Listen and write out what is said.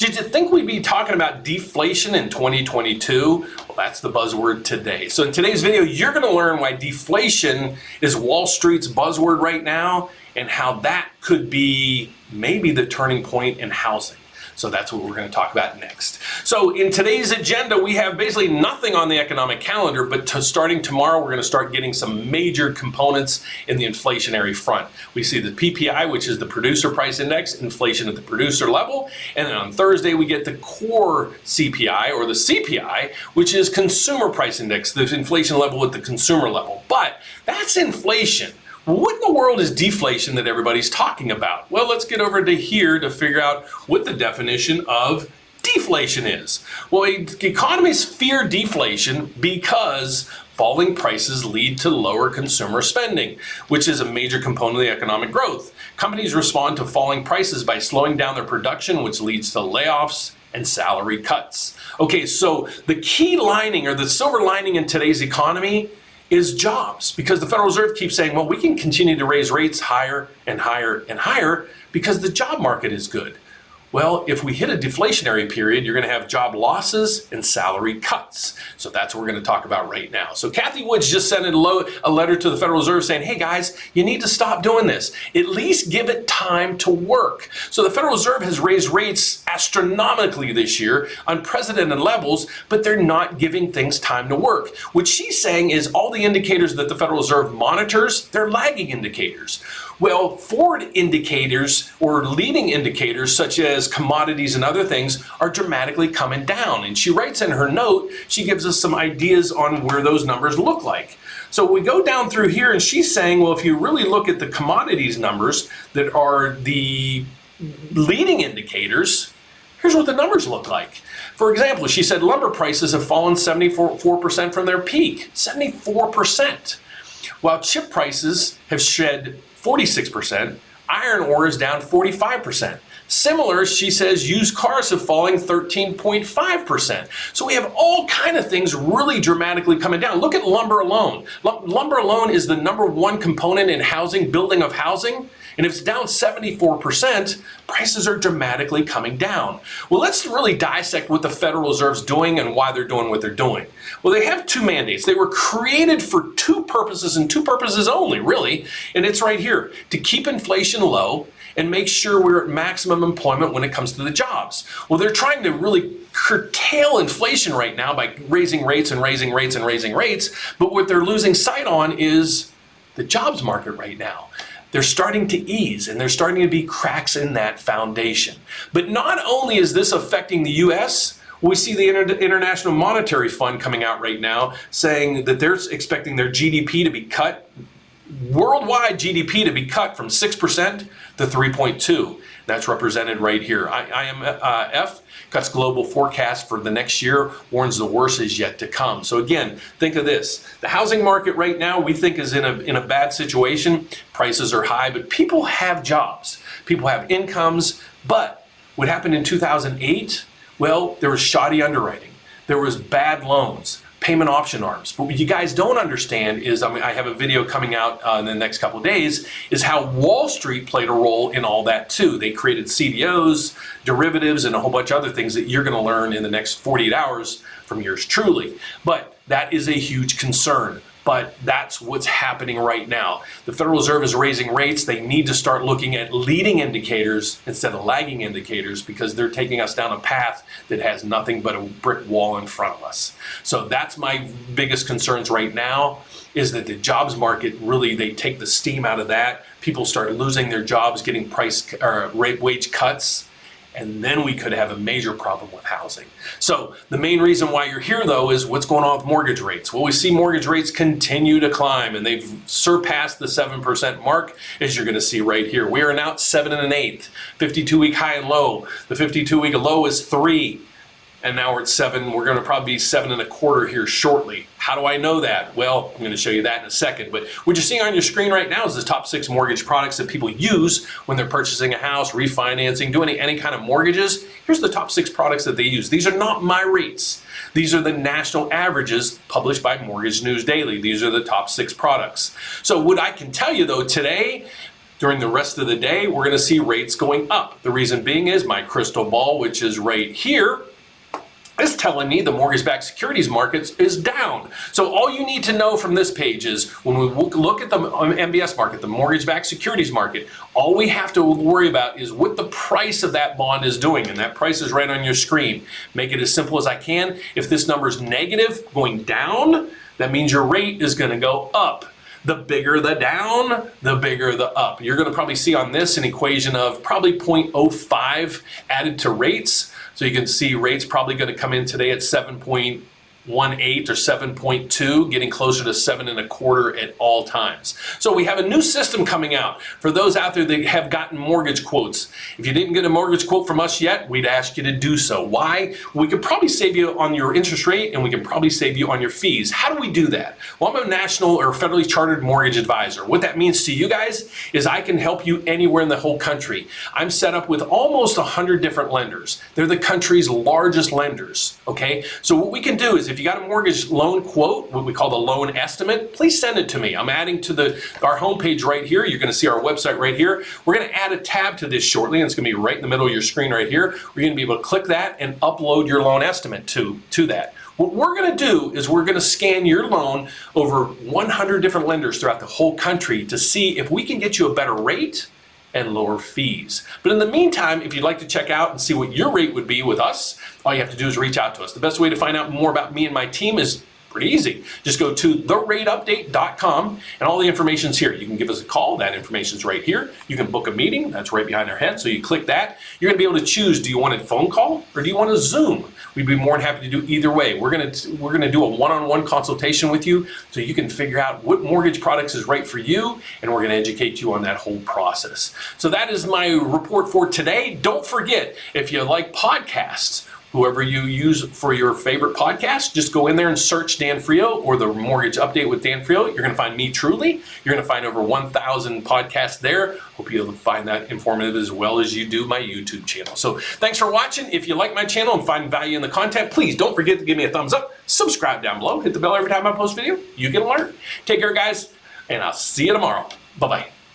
Did you think we'd be talking about deflation in 2022? Well, that's the buzzword today. So in today's video, you're going to learn why deflation is Wall Street's buzzword right now and how that could be maybe the turning point in housing. So that's what we're going to talk about next. So in today's agenda, we have basically nothing on the economic calendar, but starting tomorrow, we're going to start getting some major components in the inflationary front. We see the PPI, which is the producer price index, inflation at the producer level. And then on Thursday, we get the core CPI or the CPI, which is consumer price index, the inflation level at the consumer level. But that's inflation. What in the world is deflation that everybody's talking about? Well, let's get over to here to figure out what the definition of deflation is. Well, economists fear deflation because falling prices lead to lower consumer spending, which is a major component of the economic growth. Companies respond to falling prices by slowing down their production, which leads to layoffs and salary cuts. Okay, so the key lining or the silver lining in today's economy is jobs, because the Federal Reserve keeps saying, well, we can continue to raise rates higher and higher and higher because the job market is good. Well, if we hit a deflationary period, you're going to have job losses and salary cuts. So that's what we're going to talk about right now. So Cathie Woods just sent a letter to the Federal Reserve saying, hey guys, you need to stop doing this. At least give it time to work. So the Federal Reserve has raised rates astronomically this year, unprecedented levels, but they're not giving things time to work. What she's saying is all the indicators that the Federal Reserve monitors, they're lagging indicators. Well, forward indicators or leading indicators such as commodities and other things are dramatically coming down. And she writes in her note, she gives us some ideas on where those numbers look like. So we go down through here and she's saying, well, if you really look at the commodities numbers that are the leading indicators, here's what the numbers look like. For example, she said lumber prices have fallen 74% from their peak, 74%. While chip prices have shed 46%, iron ore is down 45%. Similar, she says, used cars have fallen 13.5%. So we have all kind of things really dramatically coming down. Look at lumber alone. Lumber alone is the #1 component in housing, building of housing. And if it's down 74%, prices are dramatically coming down. Well, let's really dissect what the Federal Reserve's doing and why they're doing what they're doing. Well, they have two mandates. They were created for two purposes and two purposes only, really. And it's right here, to keep inflation low and make sure we're at maximum employment when it comes to the jobs. Well, they're trying to really curtail inflation right now by raising rates and raising rates and raising rates. But what they're losing sight on is the jobs market right now. They're starting to ease and there's starting to be cracks in that foundation. But not only is this affecting the US, we see the International Monetary Fund coming out right now saying that they're expecting their GDP to be cut, worldwide GDP to be cut from 6% to 3.2%. That's represented right here. IMF cuts global forecast for the next year, warns the worst is yet to come. So again, think of this. The housing market right now we think is in a bad situation. Prices are high, but people have jobs. People have incomes. But what happened in 2008? Well, there was shoddy underwriting. There was bad loans. Payment option arms. But what you guys don't understand is, I have a video coming out in the next couple of days, is how Wall Street played a role in all that too. They created CDOs, derivatives, and a whole bunch of other things that you're going to learn in the next 48 hours from yours truly. But that is a huge concern. But that's what's happening right now. The Federal Reserve is raising rates. They need to start looking at leading indicators instead of lagging indicators because they're taking us down a path that has nothing but a brick wall in front of us. So that's my biggest concerns right now, is that the jobs market really, they take the steam out of that. People start losing their jobs, getting wage cuts. And then we could have a major problem with housing. So the main reason why you're here though is what's going on with mortgage rates. Well, we see mortgage rates continue to climb and they've surpassed the 7% mark, as you're gonna see right here. We are now at 7 1/8, 52-week high and low. The 52-week low is 3. And now we're at 7. We're going to probably be 7 1/4 here shortly. How do I know that? Well, I'm going to show you that in a second. But what you're seeing on your screen right now is the top 6 mortgage products that people use when they're purchasing a house, refinancing, doing any kind of mortgages. Here's the top 6 products that they use. These are not my rates. These are the national averages published by Mortgage News Daily. These are the top 6 products. So what I can tell you though today, During the rest of the day, we're going to see rates going up. The reason being is my crystal ball, which is right here, is telling me the mortgage-backed securities markets is down. So all you need to know from this page is when we look at the MBS market, the mortgage-backed securities market, all we have to worry about is what the price of that bond is doing, and that price is right on your screen. Make it as simple as I can. If this number is negative, going down, that means your rate is going to go up. The bigger the down, the bigger the up. You're going to probably see on this an equation of probably 0.05 added to rates. So you can see rates probably going to come in today at 7.18 or 7.2, getting closer to 7.25 at all times. So we have a new system coming out for those out there that have gotten mortgage quotes. If you didn't get a mortgage quote from us yet, we'd ask you to do so. Why? We could probably save you on your interest rate, and we can probably save you on your fees. How do we do that? Well, I'm a national or federally chartered mortgage advisor. What that means to you guys is I can help you anywhere in the whole country. I'm set up with almost 100 different lenders. They're the country's largest lenders, okay? So what we can do is if you got a mortgage loan quote, what we call the loan estimate, please send it to me. I'm adding to our homepage right here. You're going to see our website right here. We're going to add a tab to this shortly, and it's going to be right in the middle of your screen right here. We're going to be able to click that and upload your loan estimate to that. What we're going to do is we're going to scan your loan over 100 different lenders throughout the whole country to see if we can get you a better rate and lower fees. But in the meantime, if you'd like to check out and see what your rate would be with us, all you have to do is reach out to us. The best way to find out more about me and my team is pretty easy. Just go to therateupdate.com and all the information's here. You can give us a call. That information's right here. You can book a meeting. That's right behind our head. So you click that. You're going to be able to choose, do you want a phone call or do you want a Zoom? We'd be more than happy to do either way. We're going to do a one-on-one consultation with you so you can figure out what mortgage products is right for you, and we're going to educate you on that whole process. So that is my report for today. Don't forget, if you like podcasts, whoever you use for your favorite podcast, just go in there and search Dan Frio or the Mortgage Update with Dan Frio. You're going to find me truly. You're going to find over 1,000 podcasts there. Hope you'll find that informative as well as you do my YouTube channel. So thanks for watching. If you like my channel and find value in the content, please don't forget to give me a thumbs up, subscribe down below, hit the bell every time I post a video. You get an alert. Take care, guys, and I'll see you tomorrow. Bye-bye.